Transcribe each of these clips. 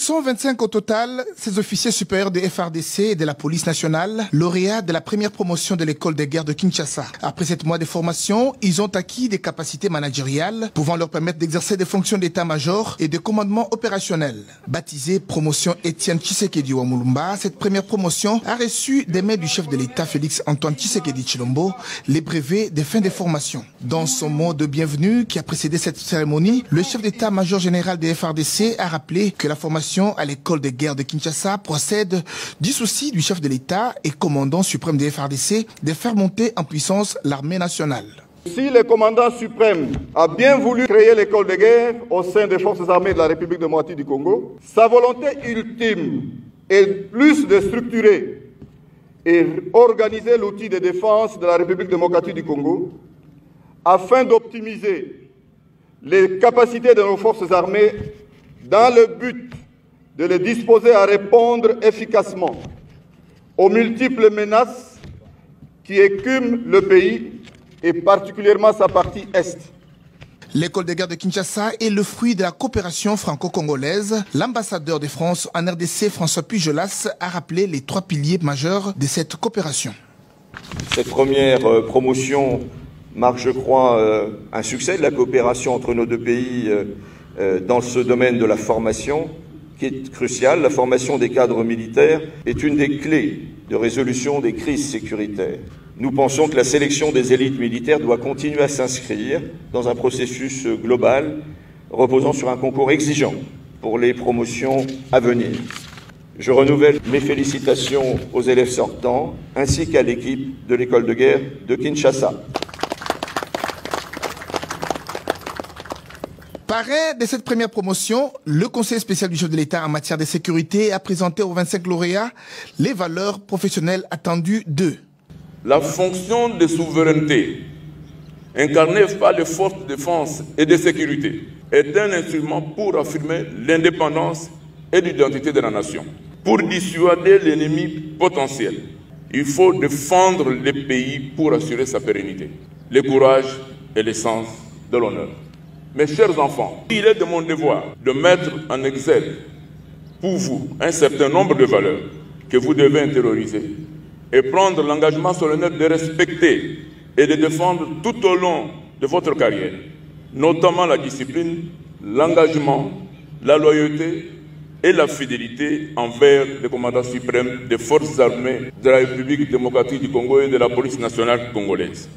sont 25 au total, ces officiers supérieurs de FARDC et de la police nationale, lauréats de la première promotion de l'école de guerre de Kinshasa. Après 7 mois de formation, ils ont acquis des capacités managériales pouvant leur permettre d'exercer des fonctions d'état-major et de commandement opérationnel. Baptisée promotion Étienne Tshisekedi Wamulumba, cette première promotion a reçu des mains du chef de l'État Félix Antoine Tshisekedi Tshilombo les brevets de fin de formation. Dans son mot de bienvenue qui a précédé cette cérémonie, le chef d'état-major général de FARDC a rappelé que la formation à l'école de guerre de Kinshasa procède du souci du chef de l'État et commandant suprême de FARDC de faire monter en puissance l'armée nationale. Si le commandant suprême a bien voulu créer l'école de guerre au sein des forces armées de la République démocratique du Congo, sa volonté ultime est plus de structurer et organiser l'outil de défense de la République démocratique du Congo afin d'optimiser les capacités de nos forces armées dans le but de les disposer à répondre efficacement aux multiples menaces qui écument le pays et particulièrement sa partie Est. L'école de guerre de Kinshasa est le fruit de la coopération franco-congolaise. L'ambassadeur de France en RDC, François Pujolas, a rappelé les 3 piliers majeurs de cette coopération. Cette première promotion marque, je crois, un succès de la coopération entre nos deux pays dans ce domaine de la formation, qui est crucial. La formation des cadres militaires est une des clés de résolution des crises sécuritaires. Nous pensons que la sélection des élites militaires doit continuer à s'inscrire dans un processus global reposant sur un concours exigeant pour les promotions à venir. Je renouvelle mes félicitations aux élèves sortants ainsi qu'à l'équipe de l'école de guerre de Kinshasa. Parrain de cette première promotion, le Conseil spécial du chef de l'État en matière de sécurité a présenté aux 25 lauréats les valeurs professionnelles attendues d'eux. La fonction de souveraineté incarnée par les forces de défense et de sécurité est un instrument pour affirmer l'indépendance et l'identité de la nation. Pour dissuader l'ennemi potentiel, il faut défendre le pays pour assurer sa pérennité. Le courage est l'essence de l'honneur. Mes chers enfants, il est de mon devoir de mettre en exergue pour vous un certain nombre de valeurs que vous devez intérioriser et prendre l'engagement solennel de respecter et de défendre tout au long de votre carrière, notamment la discipline, l'engagement, la loyauté et la fidélité envers le commandant suprême des forces armées de la République démocratique du Congo et de la police nationale congolaise.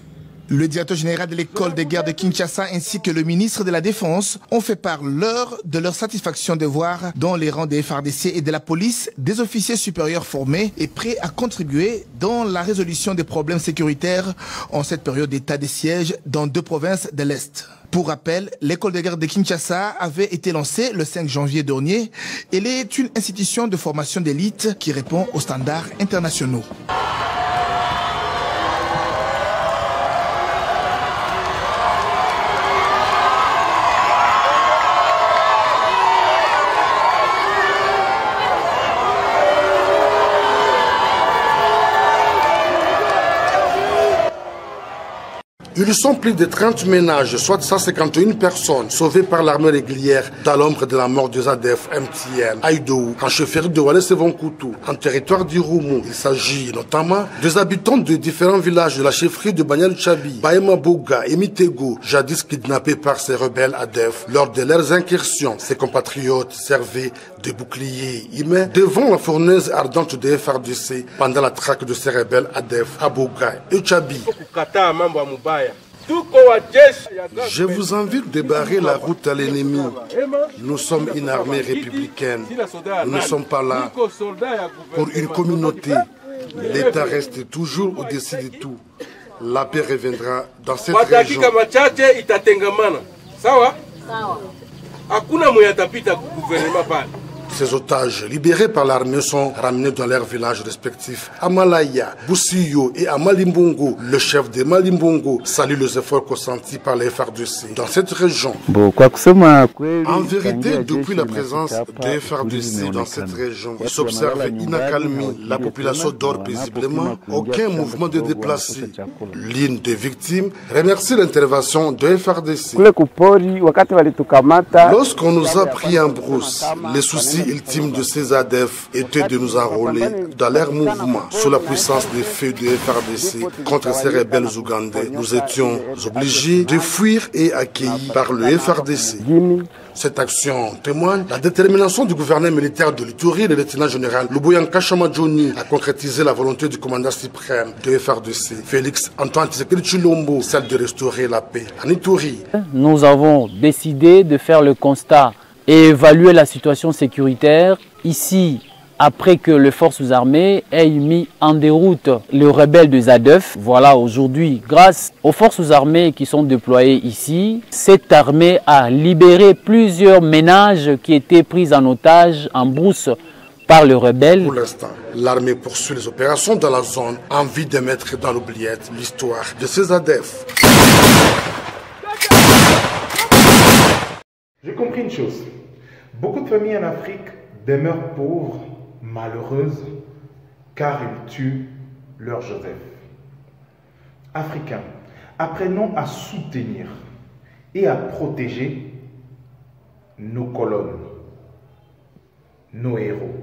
Le directeur général de l'école de guerre de Kinshasa ainsi que le ministre de la Défense ont fait part de leur satisfaction de voir dans les rangs des FARDC et de la police des officiers supérieurs formés et prêts à contribuer dans la résolution des problèmes sécuritaires en cette période d'état de siège dans 2 provinces de l'Est. Pour rappel, l'école de guerre de Kinshasa avait été lancée le 5 janvier dernier. Elle est une institution de formation d'élite qui répond aux standards internationaux. Ils sont plus de 30 ménages, soit 151 personnes, sauvées par l'armée régulière dans l'ombre de la mort de Zadef MTN, Aïdou, en chefferie de Walès-Sevonkoutou, en territoire du Roumou. Il s'agit notamment des habitants de différents villages de la chefferie de Banyal Chabi, Baema Bouga et Mitego, jadis kidnappés par ces rebelles ADEF. Lors de leurs incursions, ces compatriotes servaient de boucliers humains devant la fournaise ardente de FARDC pendant la traque de ces rebelles ADEF à Bouga et Chabi. Je vous invite de barrer la route à l'ennemi. Nous sommes une armée républicaine. Nous ne sommes pas là pour une communauté. L'État reste toujours au-dessus de tout. La paix reviendra dans cette région. Ces otages libérés par l'armée sont ramenés dans leurs villages respectifs à Malaya, Boussiyo et à Malimbongo. Le chef de Malimbongo salue les efforts consentis par les FARDC dans cette région. En vérité, depuis la présence des FARDC dans cette région, il s'observe une accalmie. La population dort paisiblement, aucun mouvement de déplacés. L'une des victimes remercie l'intervention des FARDC. Lorsqu'on nous a pris en brousse, les soucis ultime de ces ADF était de nous enrôler dans leur mouvement. Sous la puissance des feux de FARDC contre ces rebelles ougandais, nous étions obligés de fuir et accueillis par le FARDC. Cette action témoigne la détermination du gouverneur militaire de l'Ituri, le lieutenant-général Luboyan Kashama Johnny, à concrétiser la volonté du commandant suprême de FARDC, Félix Antoine Tshisekedi Tshilombo, celle de restaurer la paix en Ituri. Nous avons décidé de faire le constat et évaluer la situation sécuritaire ici, après que les forces armées aient mis en déroute les rebelles de ZADF. Voilà, aujourd'hui, grâce aux forces armées qui sont déployées ici, cette armée a libéré plusieurs ménages qui étaient pris en otage, en brousse, par les rebelles. Pour l'instant, l'armée poursuit les opérations dans la zone en vue de mettre dans l'oubliette l'histoire de ces ZADF. J'ai compris une chose. Beaucoup de familles en Afrique demeurent pauvres, malheureuses, car ils tuent leur Joseph. Africains, apprenons à soutenir et à protéger nos colonnes, nos héros.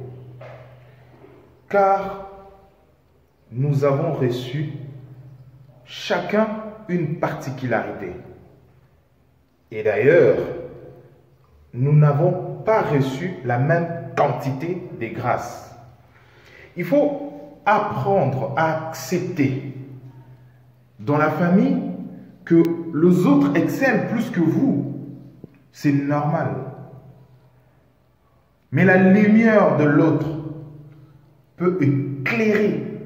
Car nous avons reçu chacun une particularité. Et d'ailleurs, nous n'avons pas reçu la même quantité de grâces. Il faut apprendre à accepter dans la famille que les autres excellent plus que vous. C'est normal. Mais la lumière de l'autre peut éclairer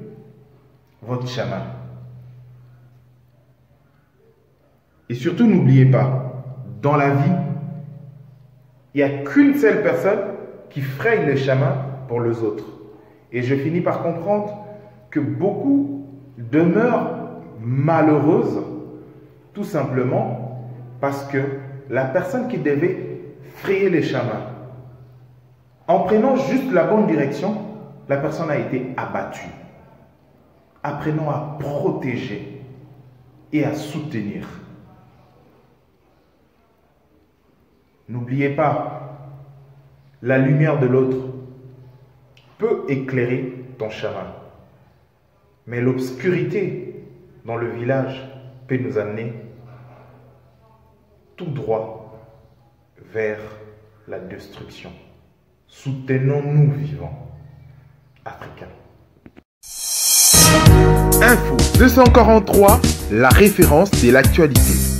votre chemin. Et surtout, n'oubliez pas, dans la vie, il n'y a qu'une seule personne qui fraye le chemin pour les autres. Et je finis par comprendre que beaucoup demeurent malheureuses, tout simplement parce que la personne qui devait frayer les chemins, en prenant juste la bonne direction, la personne a été abattue. Apprenons à protéger et à soutenir. N'oubliez pas, la lumière de l'autre peut éclairer ton chemin. Mais l'obscurité dans le village peut nous amener tout droit vers la destruction. Soutenons-nous vivants, africains. Info 243, la référence de l'actualité.